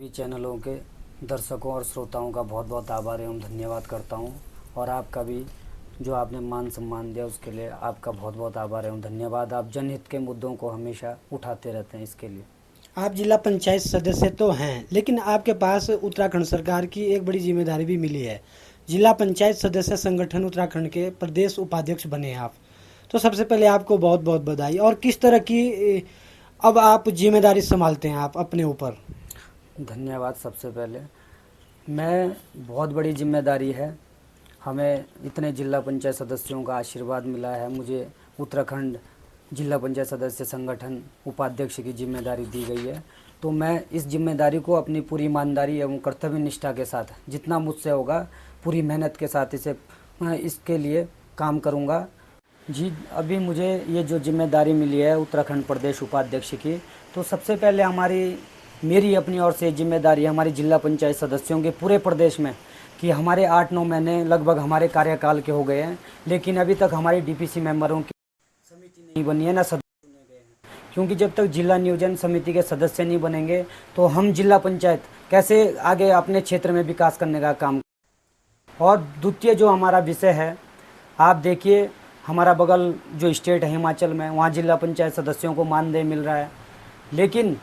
सभी चैनलों के दर्शकों और श्रोताओं का बहुत बहुत आभार एवं धन्यवाद करता हूं। और आपका भी जो आपने मान सम्मान दिया उसके लिए आपका बहुत बहुत आभार एवं धन्यवाद। आप जनहित के मुद्दों को हमेशा उठाते रहते हैं, इसके लिए। आप जिला पंचायत सदस्य तो हैं, लेकिन आपके पास उत्तराखंड सरकार की एक बड़ी जिम्मेदारी भी मिली है। जिला पंचायत सदस्य संगठन उत्तराखंड के प्रदेश उपाध्यक्ष बने आप। तो सबसे पहले आपको बहुत बहुत बधाई। और किस तरह की अब आप जिम्मेदारी संभालते हैं आप अपने ऊपर? धन्यवाद। सबसे पहले मैं बहुत बड़ी जिम्मेदारी है, हमें इतने जिला पंचायत सदस्यों का आशीर्वाद मिला है। मुझे उत्तराखंड जिला पंचायत सदस्य संगठन उपाध्यक्ष की जिम्मेदारी दी गई है। तो मैं इस जिम्मेदारी को अपनी पूरी ईमानदारी एवं कर्तव्य निष्ठा के साथ, जितना मुझसे होगा पूरी मेहनत के साथ इसके लिए काम करूँगा। जी, अभी मुझे ये जो जिम्मेदारी मिली है उत्तराखंड प्रदेश उपाध्यक्ष की, तो सबसे पहले मेरी अपनी ओर से जिम्मेदारी है हमारी जिला पंचायत सदस्यों के पूरे प्रदेश में कि हमारे 8-9 महीने लगभग हमारे कार्यकाल के हो गए हैं, लेकिन अभी तक हमारी डीपीसी मेंबरों की समिति नहीं बनी है, ना सदस्य चुने गए हैं। क्योंकि जब तक जिला नियोजन समिति के सदस्य नहीं बनेंगे तो हम जिला पंचायत कैसे आगे अपने क्षेत्र में विकास करने का काम। और द्वितीय जो हमारा विषय है, आप देखिए हमारा बगल जो स्टेट है हिमाचल में, वहाँ जिला पंचायत सदस्यों को मानदेय मिल रहा है, लेकिन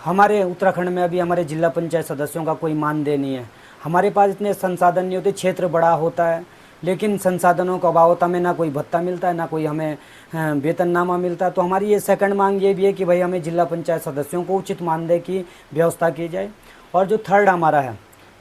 हमारे उत्तराखंड में अभी हमारे जिला पंचायत सदस्यों का कोई मानदेय नहीं है। हमारे पास इतने संसाधन नहीं होते, क्षेत्र बड़ा होता है लेकिन संसाधनों का अभाव होता, हमें ना कोई भत्ता मिलता है, ना कोई हमें वेतननामा मिलता है। तो हमारी ये सेकंड मांग ये भी है कि भाई हमें जिला पंचायत सदस्यों को उचित मानदेय की व्यवस्था की जाए। और जो थर्ड हमारा है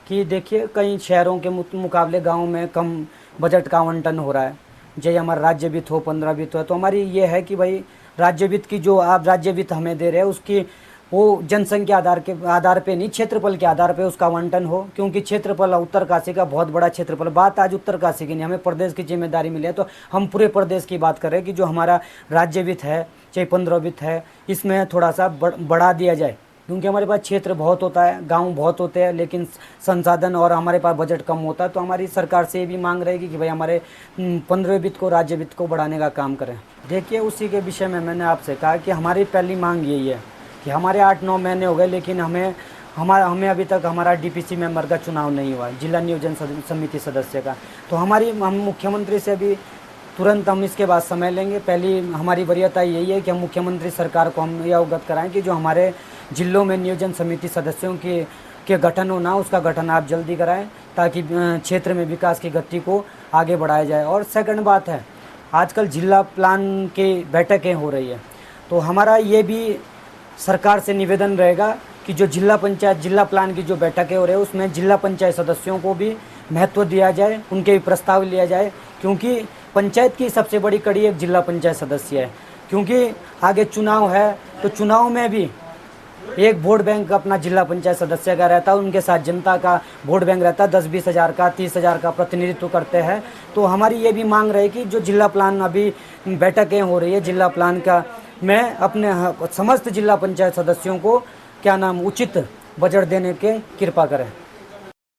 कि देखिए कई शहरों के मुकाबले गाँव में कम बजट का आवंटन हो रहा है। जय हमारा राज्य वित्त हो, 15 वित्त हो, तो हमारी ये है कि भाई राज्य वित्त की जो आप राज्य वित्त हमें दे रहे हैं उसकी वो जनसंख्या आधार पे नहीं, क्षेत्रफल के आधार पे उसका आवंटन हो। क्योंकि क्षेत्रफल उत्तरकाशी का बहुत बड़ा क्षेत्रफल, बात आज उत्तरकाशी की नहीं, हमें प्रदेश की जिम्मेदारी मिली है। तो हम पूरे प्रदेश की बात करें कि जो हमारा राज्य वित्त है, चाहे 15 वित्त है, इसमें थोड़ा सा बढ़ा दिया जाए। क्योंकि हमारे पास क्षेत्र बहुत होता है, गांव बहुत होते हैं, लेकिन संसाधन और हमारे पास बजट कम होता है। तो हमारी सरकार से ये भी मांग रहेगी कि भाई हमारे 15 वित्त को, राज्य वित्त को बढ़ाने का काम करें। देखिए उसी के विषय में मैंने आपसे कहा कि हमारी पहली मांग यही है कि हमारे 8-9 महीने हो गए, लेकिन हमें अभी तक हमारा डीपीसी मेंबर का चुनाव नहीं हुआ, जिला नियोजन समिति सदस्य का। तो हम मुख्यमंत्री से भी तुरंत हम इसके बाद समय लेंगे। पहली हमारी वरीयता यही है कि हम मुख्यमंत्री सरकार को हम ये अवगत कराएं कि जो हमारे जिलों में नियोजन समिति सदस्यों के गठन होना, उसका गठन आप जल्दी कराएं ताकि क्षेत्र में विकास की गति को आगे बढ़ाया जाए। और सेकंड बात है, आजकल जिला प्लान की बैठकें हो रही है, तो हमारा ये भी सरकार से निवेदन रहेगा कि जो जिला प्लान की जो बैठकें हो रही है उसमें जिला पंचायत सदस्यों को भी महत्व दिया जाए, उनके भी प्रस्ताव लिया जाए। क्योंकि पंचायत की सबसे बड़ी कड़ी एक जिला पंचायत सदस्य है। क्योंकि आगे चुनाव है, तो चुनाव में भी एक वोट बैंक अपना जिला पंचायत सदस्य का रहता है, उनके साथ जनता का वोट बैंक रहता है, 10-20 हज़ार का, 30 हज़ार का प्रतिनिधित्व करते हैं। तो हमारी ये भी मांग रही कि जो जिला प्लान अभी बैठकें हो रही है जिला प्लान का, मैं अपने समस्त जिला पंचायत सदस्यों को उचित बजट देने के कृपा करें।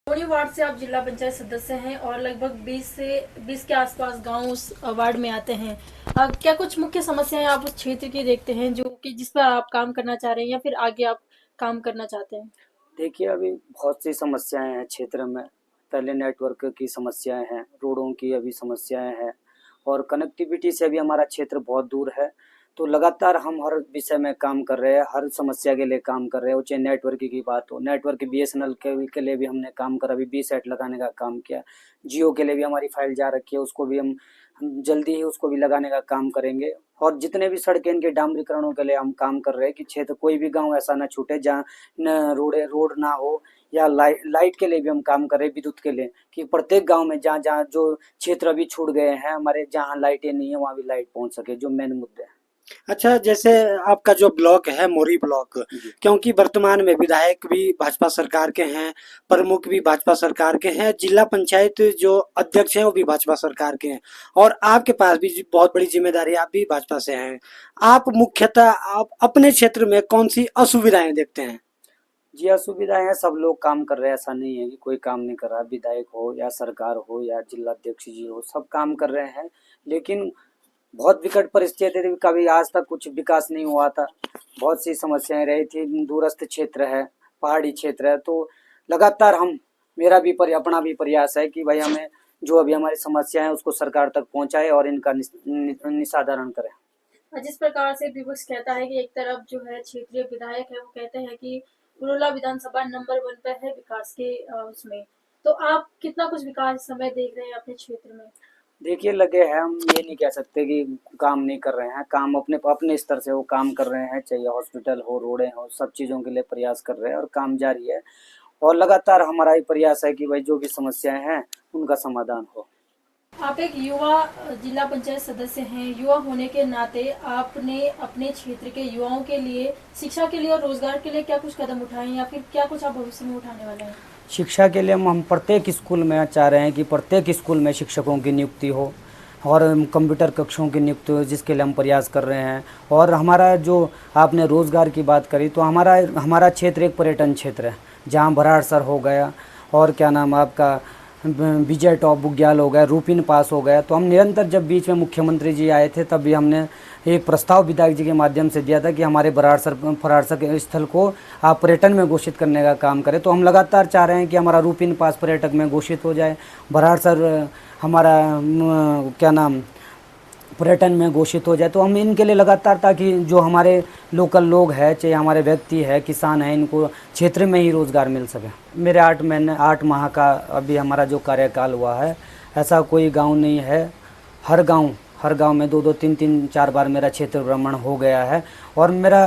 थोड़ी वार्ड से आप जिला पंचायत सदस्य हैं और लगभग 20 के आसपास गांव उस वार्ड में आते हैं। क्या कुछ मुख्य समस्याएं आप उस क्षेत्र की देखते हैं जो कि जिस पर आप काम करना चाह रहे हैं या फिर आगे आप काम करना चाहते हैं? देखिए अभी बहुत सी समस्याएं हैं क्षेत्र में। पहले नेटवर्क की समस्याएं हैं, रोडों की अभी समस्याएं हैं, और कनेक्टिविटी से भी हमारा क्षेत्र बहुत दूर है। तो लगातार हम हर विषय में काम कर रहे हैं, हर समस्या के लिए काम कर रहे हैं। चाहे नेटवर्क की बात हो, नेटवर्क बीएसएनएल के लिए भी हमने काम करा, अभी बी सेट लगाने का काम किया। जियो के लिए भी हमारी फाइल जा रखी है, उसको भी हम जल्दी ही उसको भी लगाने का काम करेंगे। और जितने भी सड़कें इनके डामरीकरणों के लिए हम काम कर रहे हैं कि क्षेत्र कोई भी गांव ऐसा ना छूटे जहाँ न रोड ना हो। या लाइट के लिए भी हम काम कर रहे हैं, विद्युत के लिए, कि प्रत्येक गांव में जहाँ जहाँ जो क्षेत्र अभी छूट गए हैं हमारे, जहाँ लाइटें नहीं है वहाँ भी लाइट पहुँच सके, जो मेन मुद्दे हैं। अच्छा, जैसे आपका जो ब्लॉक है मोरी ब्लॉक, क्योंकि वर्तमान में विधायक भी भाजपा सरकार के हैं, प्रमुख भी भाजपा सरकार के हैं, जिला पंचायत जो अध्यक्ष हैं वो भी भाजपा सरकार के हैं, और आपके पास भी बहुत बड़ी जिम्मेदारी, आप भी भाजपा से हैं। आप मुख्यतः आप अपने क्षेत्र में कौन सी असुविधाएं देखते हैं? जी, असुविधाएं हैं, सब लोग काम कर रहे हैं, ऐसा नहीं है कि कोई काम नहीं कर रहा। विधायक हो या सरकार हो या जिला अध्यक्ष जी हो, सब काम कर रहे हैं। लेकिन बहुत विकट परिस्थिति थी, कभी आज तक कुछ विकास नहीं हुआ था, बहुत सी समस्याएं रही थी। दूरस्थ क्षेत्र है, पहाड़ी क्षेत्र है, तो लगातार मेरा भी अपना भी प्रयास है कि भाई हमें जो अभी हमारी समस्या है उसको सरकार तक पहुंचाए और इनका निस्तारण करें। जिस प्रकार से विपक्ष कहता है कि एक तरफ जो है क्षेत्रीय विधायक है वो कहते हैं कि पुरोला विधानसभा नंबर 1 पर है विकास के उसमें, तो आप कितना कुछ विकास इस समय देख रहे हैं अपने क्षेत्र में? देखिए लगे हैं, हम ये नहीं कह सकते कि काम नहीं कर रहे हैं, काम अपने अपने स्तर से वो काम कर रहे हैं, चाहे हॉस्पिटल हो, रोडें हो, सब चीज़ों के लिए प्रयास कर रहे हैं और काम जारी है। और लगातार हमारा ये प्रयास है कि भाई जो भी समस्याएं हैं उनका समाधान हो। आप एक युवा जिला पंचायत सदस्य हैं, युवा होने के नाते आपने अपने क्षेत्र के युवाओं के लिए शिक्षा के लिए और रोजगार के लिए क्या कुछ कदम उठाए हैं या फिर क्या कुछ आप भविष्य में उठाने वाले हैं? शिक्षा के लिए हम प्रत्येक स्कूल में चाह रहे हैं कि प्रत्येक स्कूल में शिक्षकों की नियुक्ति हो और कंप्यूटर कक्षों की नियुक्ति हो, जिसके लिए हम प्रयास कर रहे हैं। और हमारा जो आपने रोज़गार की बात करी, तो हमारा क्षेत्र एक पर्यटन क्षेत्र है, जहाँ भराड़सर हो गया और क्या नाम आपका विजय टॉप बुग्याल हो गया, रूपिन पास हो गया। तो हम निरंतर, जब बीच में मुख्यमंत्री जी आए थे तब भी हमने एक प्रस्ताव विधायक जी के माध्यम से दिया था कि हमारे फरारसर के स्थल को आप पर्यटन में घोषित करने का काम करें। तो हम लगातार चाह रहे हैं कि हमारा रूपिन पास पर्यटक में घोषित हो जाए, भराड़सर हमारा क्या नाम पर्यटन में घोषित हो जाए। तो हम इनके लिए लगातार, ताकि जो हमारे लोकल लोग हैं, चाहे हमारे व्यक्ति है, किसान हैं, इनको क्षेत्र में ही रोज़गार मिल सके। मेरे 8 माह का अभी हमारा जो कार्यकाल हुआ है, ऐसा कोई गांव नहीं है, हर गांव में 2-2, 3-3, 4 बार मेरा क्षेत्र भ्रमण हो गया है। और मेरा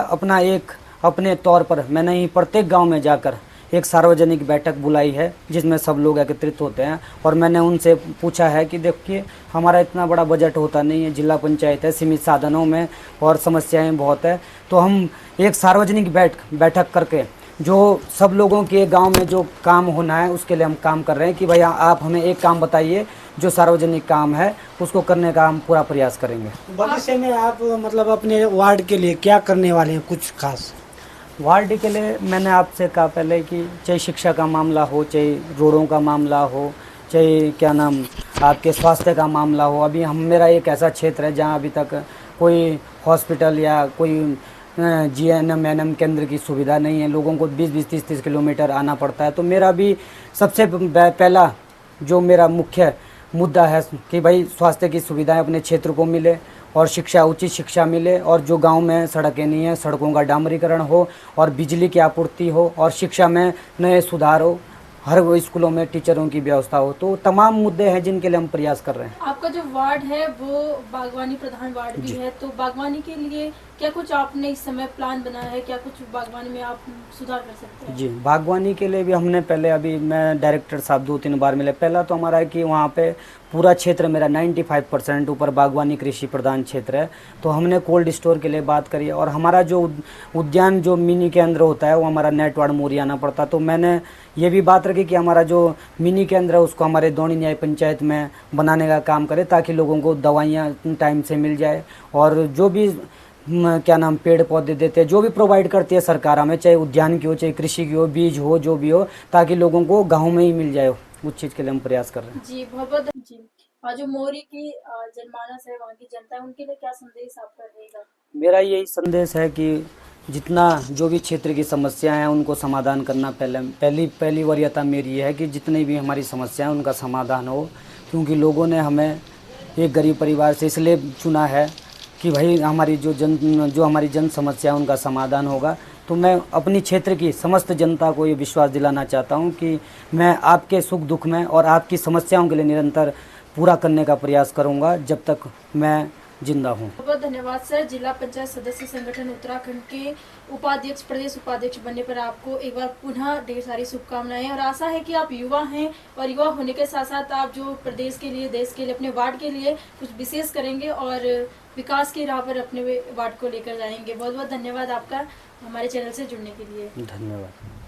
अपने तौर पर मैंने ही प्रत्येक गाँव में जाकर एक सार्वजनिक बैठक बुलाई है, जिसमें सब लोग एकत्रित होते हैं। और मैंने उनसे पूछा है कि देखिए, हमारा इतना बड़ा बजट होता नहीं है, जिला पंचायत है, सीमित साधनों में और समस्याएं बहुत है। तो हम एक सार्वजनिक बैठक करके जो सब लोगों के गांव में जो काम होना है उसके लिए हम काम कर रहे हैं कि भैया आप हमें एक काम बताइए, जो सार्वजनिक काम है उसको करने का हम पूरा प्रयास करेंगे। भविष्य में आप मतलब अपने वार्ड के लिए क्या करने वाले हैं, कुछ खास? वार्ड के लिए मैंने आपसे कहा पहले कि चाहे शिक्षा का मामला हो, चाहे रोडों का मामला हो, चाहे क्या नाम आपके स्वास्थ्य का मामला हो। अभी मेरा एक ऐसा क्षेत्र है जहाँ अभी तक कोई हॉस्पिटल या कोई GNM NM केंद्र की सुविधा नहीं है, लोगों को 20-20, 30-30 किलोमीटर आना पड़ता है। तो मेरा भी सबसे पहला जो मेरा मुख्य मुद्दा है कि भाई स्वास्थ्य की सुविधाएं अपने क्षेत्र को मिले और उचित शिक्षा मिले, और जो गांव में सड़कें नहीं है, सड़कों का डामरीकरण हो और बिजली की आपूर्ति हो और शिक्षा में नए सुधार हो, हर वो स्कूलों में टीचरों की व्यवस्था हो। तो तमाम मुद्दे हैं जिनके लिए हम प्रयास कर रहे हैं। आपका जो वार्ड है वो बागवानी प्रधान वार्ड भी है, तो बागवानी के लिए क्या कुछ आपने इस समय प्लान बनाया है, क्या कुछ बागवानी में आप सुधार कर सकते हैं? जी, बागवानी के लिए भी हमने पहले, अभी मैं डायरेक्टर साहब 2-3 बार मिले। पहला तो हमारा है कि वहाँ पे पूरा क्षेत्र मेरा 95% ऊपर बागवानी कृषि प्रधान क्षेत्र है। तो हमने कोल्ड स्टोर के लिए बात करी, और हमारा जो उद्यान जो मिनी केंद्र होता है वो हमारा नेटवाड़ मोरी आना पड़ता। तो मैंने ये भी बात रखी कि हमारा जो मिनी केंद्र है उसको हमारे दौणी न्याय पंचायत में बनाने का काम करें, ताकि लोगों को दवाइयाँ टाइम से मिल जाए। और जो भी क्या नाम पेड़ पौधे देते हैं, जो भी प्रोवाइड करती है सरकार हमें, चाहे उद्यान की हो, चाहे कृषि की हो, बीज हो, जो भी हो, ताकि लोगों को गाँव में ही मिल जाए, उस चीज़ के लिए हम प्रयास कर रहे हैं। जी बहुत जी। और जो मोरी की जनमानस है, वहाँ की जनता है, उनके लिए क्या संदेश आपका रहेगा? मेरा यही संदेश है कि जितना जो भी क्षेत्र की समस्याएं हैं उनको समाधान करना पहली वरीयता मेरी है कि जितनी भी हमारी समस्याएं हैं उनका समाधान हो। क्योंकि लोगों ने हमें एक गरीब परिवार से इसलिए चुना है कि भाई हमारी जो हमारी जन समस्या है उनका समाधान होगा। तो मैं अपनी क्षेत्र की समस्त जनता को ये विश्वास दिलाना चाहता हूँ कि मैं आपके सुख दुख में और आपकी समस्याओं के लिए निरंतर पूरा करने का प्रयास करूँगा जब तक मैं जिंदा हूँ। बहुत धन्यवाद सर। जिला पंचायत सदस्य संगठन उत्तराखंड के उपाध्यक्ष, प्रदेश उपाध्यक्ष बनने पर आपको एक बार पुनः ढेर सारी शुभकामनाएं, और आशा है कि आप युवा हैं और युवा होने के साथ साथ आप जो प्रदेश के लिए, देश के लिए, अपने वार्ड के लिए कुछ विशेष करेंगे और विकास की राह पर अपने वार्ड को लेकर जाएंगे। बहुत बहुत धन्यवाद आपका हमारे चैनल से जुड़ने के लिए। धन्यवाद।